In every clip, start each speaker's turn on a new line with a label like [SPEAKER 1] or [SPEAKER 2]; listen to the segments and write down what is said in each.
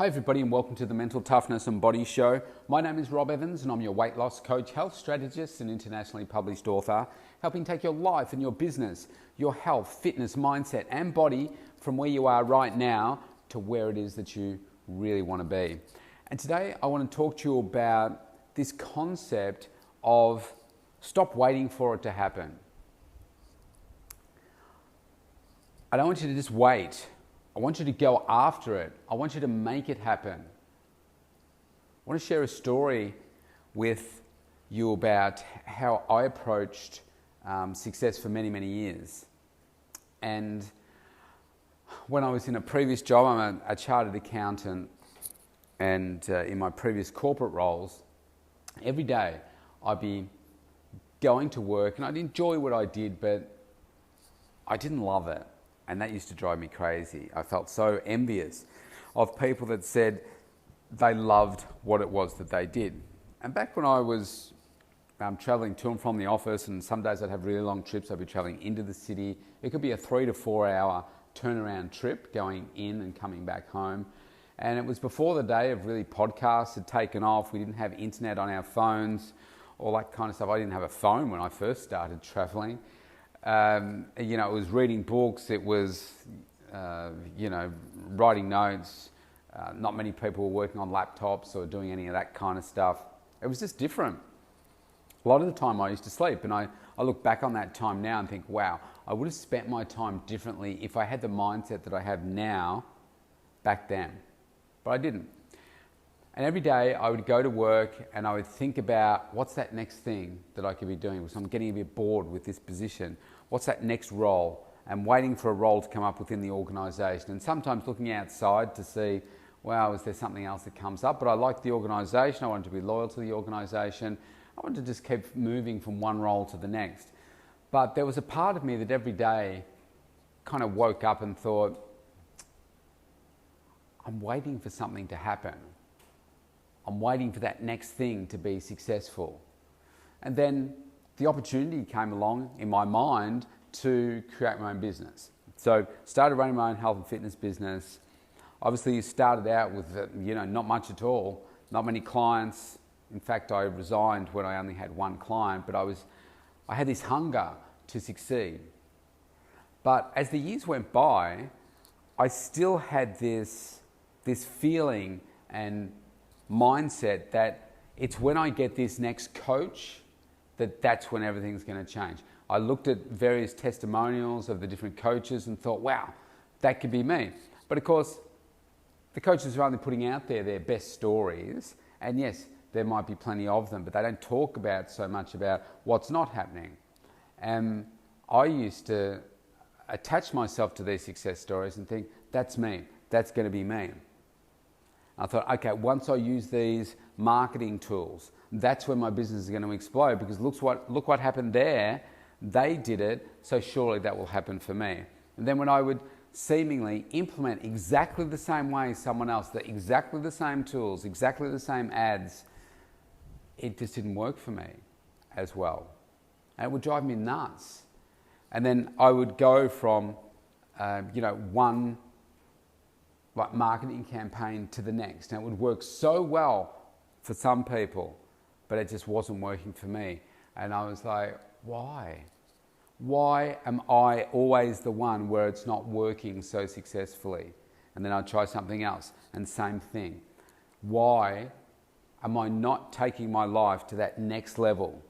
[SPEAKER 1] Hi everybody and welcome to the Mental Toughness and Body Show. My name is Rob Evans and I'm your weight loss coach, health strategist and internationally published author, helping take your life and your business, your health, fitness, mindset and body from where you are right now to where it is that you really want to be. And today I want to talk to you about this concept of stop waiting for it to happen. I don't want you to just wait. I want you to go after it. I want you to make it happen. I want to share a story with you about how I approached success for many, many years. And when I was in a previous job, I'm a chartered accountant, and in my previous corporate roles, every day I'd be going to work and I'd enjoy what I did, but I didn't love it. And that used to drive me crazy. I felt so envious of people that said they loved what it was that they did. And back when I was traveling to and from the office, and some days I'd have really long trips, I'd be traveling into the city. It could be a 3 to 4 hour turnaround trip going in and coming back home. And it was before the day of really podcasts had taken off. We didn't have internet on our phones, all that kind of stuff. I didn't have a phone when I first started traveling. It was reading books, it was, writing notes. Not many people were working on laptops or doing any of that kind of stuff. It was just different. A lot of the time I used to sleep, and I look back on that time now and think, wow, I would have spent my time differently if I had the mindset that I have now back then. But I didn't. And every day I would go to work and I would think about what's that next thing that I could be doing. So I'm getting a bit bored with this position. What's that next role? And waiting for a role to come up within the organisation. And sometimes looking outside to see, wow, is there something else that comes up? But I like the organisation. I wanted to be loyal to the organisation. I wanted to just keep moving from one role to the next. But there was a part of me that every day kind of woke up and thought, I'm waiting for something to happen. I'm waiting for that next thing to be successful. And then the opportunity came along in my mind to create my own business. So started running my own health and fitness business. Obviously you started out with not much at all, not many clients. In fact, I resigned when I only had one client, but I had this hunger to succeed. But as the years went by, I still had this feeling and mindset that it's when I get this next coach that's when everything's going to change. I looked at various testimonials of the different coaches and thought, wow, that could be me. But of course, the coaches are only putting out there their best stories, and yes, there might be plenty of them, but they don't talk about so much about what's not happening. And I used to attach myself to these success stories and think, that's me, that's going to be me. I thought, okay, once I use these marketing tools, that's when my business is going to explode, because look what happened there. They did it, so surely that will happen for me. And then when I would seemingly implement exactly the same way as someone else, exactly the same tools, exactly the same ads, it just didn't work for me as well. And it would drive me nuts. And then I would go from, one marketing campaign to the next. And it would work so well for some people, but it just wasn't working for me. And I was like, why? Why am I always the one where it's not working so successfully? And then I'd try something else and same thing. Why am I not taking my life to that next level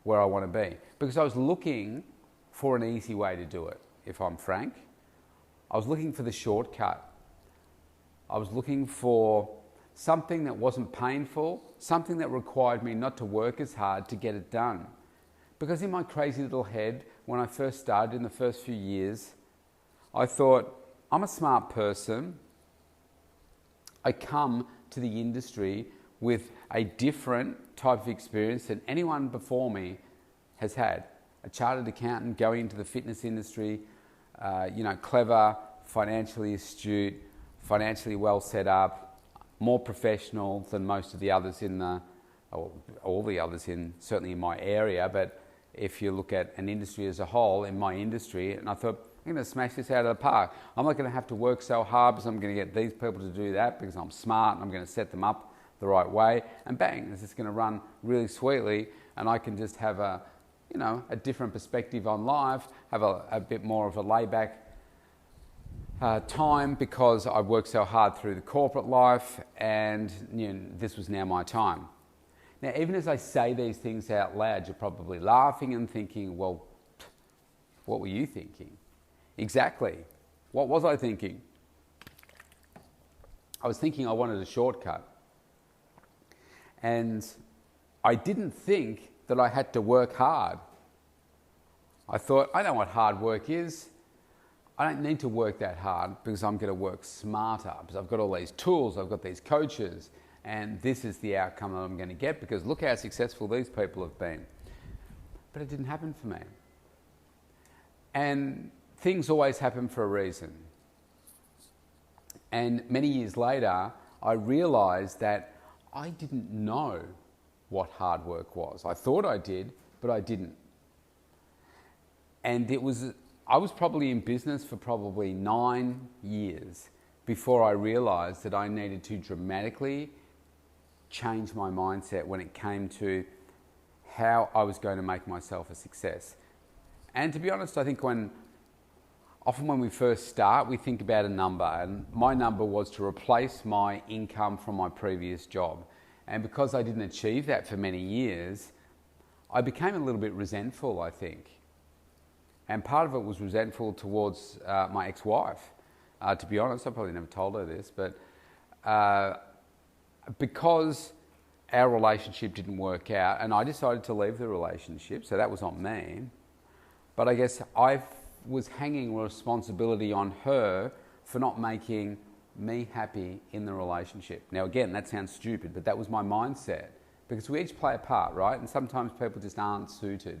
[SPEAKER 1] where I want to be? Because I was looking for an easy way to do it, if I'm frank. I was looking for the shortcut. I was looking for something that wasn't painful, something that required me not to work as hard to get it done. Because in my crazy little head, when I first started in the first few years, I thought, I'm a smart person. I come to the industry with a different type of experience than anyone before me has had. A chartered accountant going into the fitness industry, clever, financially astute, financially well set up, more professional than most of the others all the others certainly in my area, but if you look at an industry as a whole, in my industry, and I thought, I'm going to smash this out of the park. I'm not going to have to work so hard because I'm going to get these people to do that because I'm smart and I'm going to set them up the right way. And bang, it's just going to run really sweetly and I can just have a different perspective on life, have a bit more of a layback time because I've worked so hard through the corporate life and this was now my time. Now, even as I say these things out loud, you're probably laughing and thinking, well, what were you thinking? Exactly. What was I thinking? I was thinking I wanted a shortcut. And I didn't think that I had to work hard. I thought, I know what hard work is. I don't need to work that hard because I'm going to work smarter because I've got all these tools, I've got these coaches, and this is the outcome that I'm going to get because look how successful these people have been. But it didn't happen for me. And things always happen for a reason. And many years later, I realized that I didn't know what hard work was. I thought I did, but I didn't. And I was probably in business for probably 9 years before I realized that I needed to dramatically change my mindset when it came to how I was going to make myself a success. And to be honest, I think often when we first start, we think about a number, and my number was to replace my income from my previous job. And because I didn't achieve that for many years, I became a little bit resentful, I think. And part of it was resentful towards my ex-wife. To be honest, I probably never told her this, but because our relationship didn't work out, and I decided to leave the relationship, so that was on me. But I guess I was hanging responsibility on her for not making me happy in the relationship. Now again, that sounds stupid, but that was my mindset because we each play a part, right? And sometimes people just aren't suited.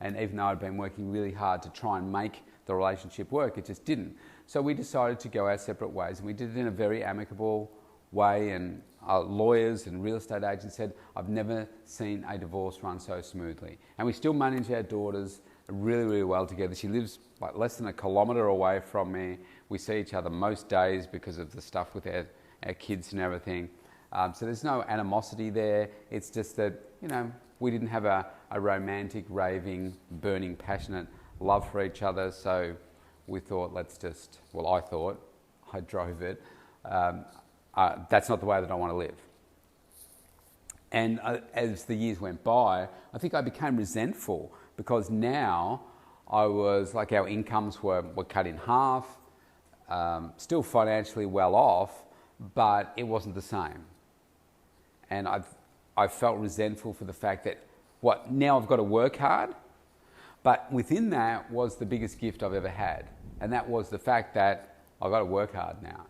[SPEAKER 1] And even though I'd been working really hard to try and make the relationship work, it just didn't. So we decided to go our separate ways, and we did it in a very amicable way. And lawyers and real estate agents said, I've never seen a divorce run so smoothly. And we still manage our daughters really, really well together. She lives like less than a kilometre away from me. We see each other most days because of the stuff with our kids and everything. So there's no animosity there. It's just that, we didn't have a romantic, raving, burning, passionate love for each other. So we thought, I drove it. That's not the way that I want to live. And as the years went by, I think I became resentful because now I was like, our incomes were cut in half, still financially well off, but it wasn't the same. And I felt resentful for the fact that now I've got to work hard, but within that was the biggest gift I've ever had. And that was the fact that I've got to work hard now,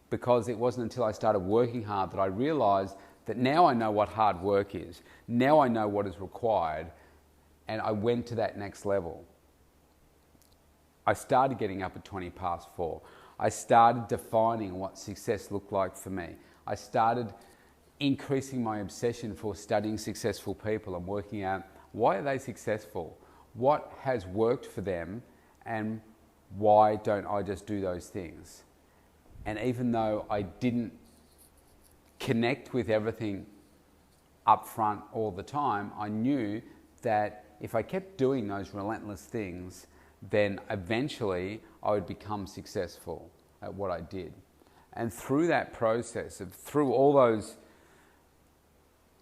[SPEAKER 1] because it wasn't until I started working hard that I realized that now I know what hard work is. Now I know what is required, and I went to that next level. I started getting up at 4:20. I started defining what success looked like for me. I started increasing my obsession for studying successful people and working out why are they successful, what has worked for them, and why don't I just do those things. And even though I didn't connect with everything up front all the time, I knew that if I kept doing those relentless things, then eventually I would become successful at what I did. And through that process, through all those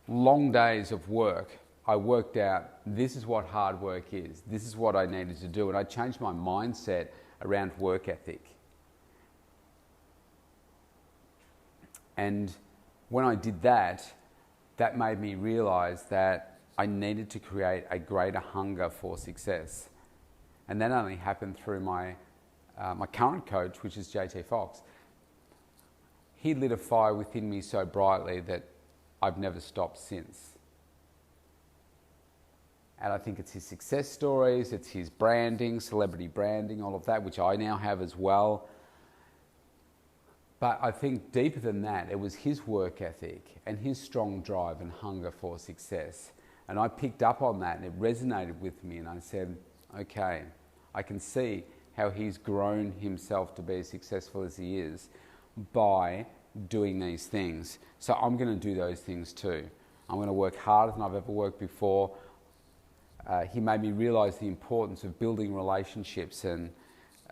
[SPEAKER 1] long days of work, I worked out this is what hard work is. This is what I needed to do. And I changed my mindset around work ethic. And when I did that, that made me realize that I needed to create a greater hunger for success. And that only happened through my current coach, which is JT Fox. He lit a fire within me so brightly that I've never stopped since. And I think it's his success stories, it's his branding, celebrity branding, all of that, which I now have as well. But I think deeper than that, it was his work ethic and his strong drive and hunger for success. And I picked up on that and it resonated with me, and I said, okay, I can see how he's grown himself to be as successful as he is by doing these things. So I'm going to do those things too. I'm going to work harder than I've ever worked before. He made me realize the importance of building relationships and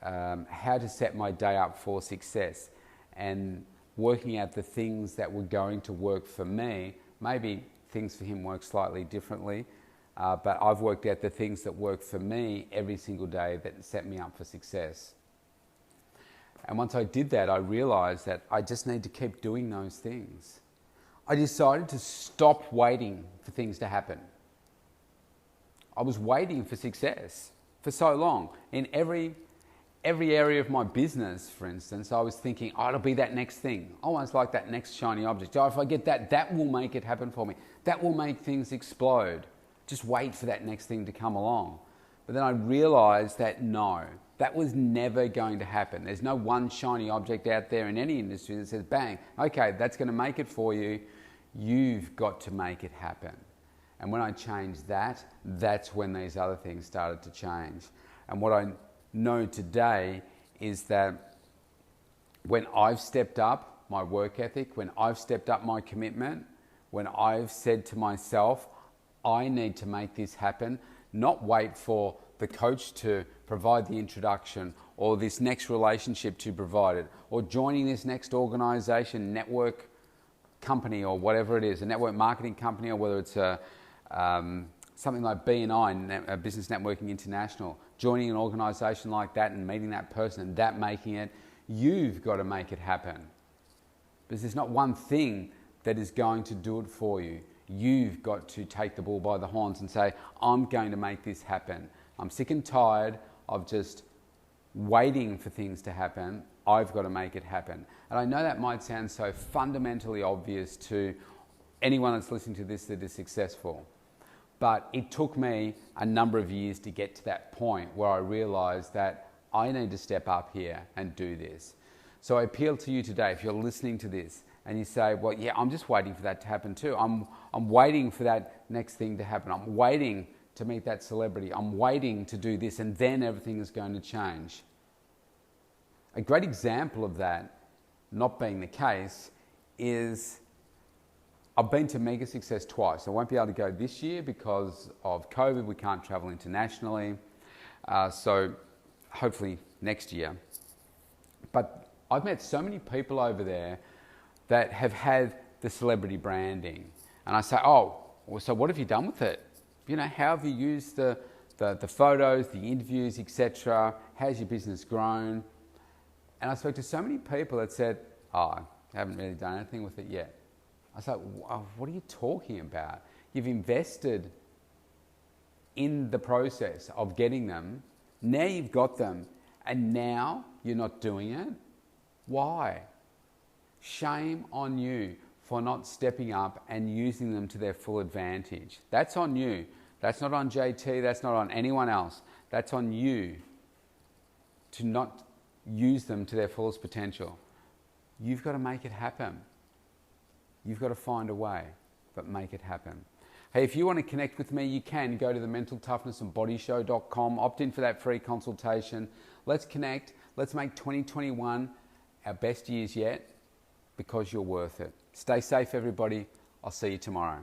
[SPEAKER 1] how to set my day up for success, and working out the things that were going to work for me. Maybe things for him work slightly differently, but I've worked out the things that work for me every single day that set me up for success. And once I did that, I realized that I just need to keep doing those things. I decided to stop waiting for things to happen. I was waiting for success for so long. In every area of my business, for instance, I was thinking, oh, it'll be that next thing. Almost like that next shiny object. Oh, if I get that, that will make it happen for me. That will make things explode. Just wait for that next thing to come along. But then I realized that no, that was never going to happen. There's no one shiny object out there in any industry that says, bang, okay, that's going to make it for you. You've got to make it happen. And when I changed that, that's when these other things started to change. And what I know today is that when I've stepped up my work ethic, when I've stepped up my commitment, when I've said to myself, I need to make this happen, not wait for the coach to provide the introduction or this next relationship to provide it, or joining this next organization, network company, or whatever it is, a network marketing company, or whether it's something like BNI, Business Networking International, joining an organization like that and meeting that person and that making it. You've got to make it happen. Because there's not one thing that is going to do it for you. You've got to take the bull by the horns and say, I'm going to make this happen. I'm sick and tired of just waiting for things to happen. I've got to make it happen. And I know that might sound so fundamentally obvious to anyone that's listening to this that is successful. But it took me a number of years to get to that point where I realized that I need to step up here and do this. So I appeal to you today, if you're listening to this and you say, well, yeah, I'm just waiting for that to happen too. I'm waiting for that next thing to happen. I'm waiting to meet that celebrity. I'm waiting to do this, and then everything is going to change. A great example of that not being the case is I've been to Mega Success twice. I won't be able to go this year because of COVID. We can't travel internationally. So hopefully next year. But I've met so many people over there that have had the celebrity branding. And I say, oh, well, so what have you done with it? You know, how have you used the photos, the interviews, etc.? How's your business grown? And I spoke to so many people that said, oh, I haven't really done anything with it yet. I was like, what are you talking about? You've invested in the process of getting them. Now you've got them, and now you're not doing it? Why? Shame on you for not stepping up and using them to their full advantage. That's on you. That's not on JT. That's not on anyone else. That's on you to not use them to their fullest potential. You've got to make it happen. You've got to find a way, but make it happen. Hey, if you want to connect with me, you can go to the mentaltoughnessandbodyshow.com, opt in for that free consultation. Let's connect. Let's make 2021 our best years yet, because you're worth it. Stay safe, everybody. I'll see you tomorrow.